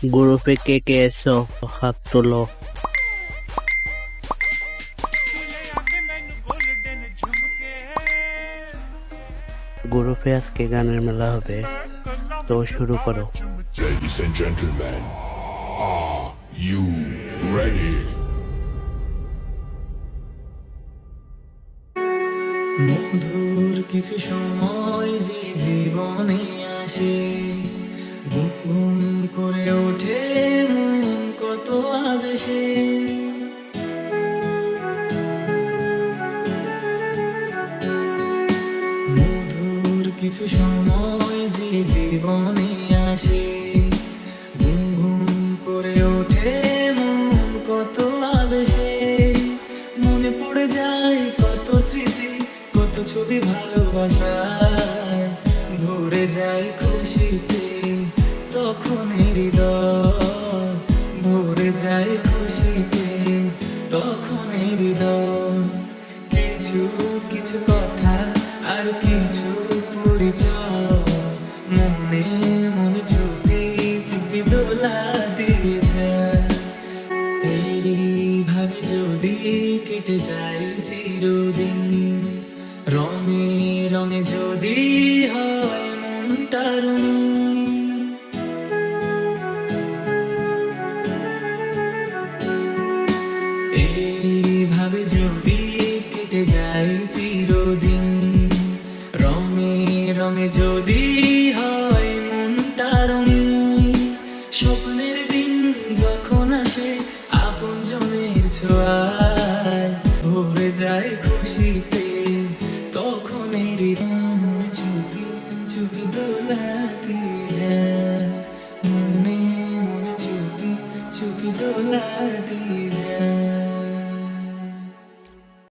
গ্রুপে কে কে এসো হাত তোলো। গ্রুপে আজকে গানের মেলা হবে, তো শুরু করো। Ladies and gentlemen, are you ready? মধুর কিছু সময় যে জীবনে আসে, গুনগুন করে ওঠে মন কত আবেশে। মধুর কিছু সময় যে জীবনে আসে, গুনগুন করে ওঠে মন কত আবেশে। মনে পড়ে যায় কত স্মৃতি, কত ছবি ভালোবাসায়, ভরে যায় খুশিতে তখন হৃদয়, ভরে যায় খুশিতে তখন হৃদয়। কিছু কিছু কথা আর কিছু পরিচয়, মনে মনে চুপি চুপি দোলা দিয়ে যায়। এইভাবে যদি কেটে যায় চিরদিন, রঙে রঙে যদি হয় মনটা রঙিন। এইভাবে যদি কেটে যায় চিরদিন, রঙে রঙে যদি হয় মনটা রঙিন। স্বপ্নের দিন যখন আসে আপন জনের ছোঁয়ায়, ভরে যায় খুশিতে তখন মনে চুপি চুপি দোলা দিয়ে যায়, মনে মনে চুপি চুপি দোলা দিয়ে যায়।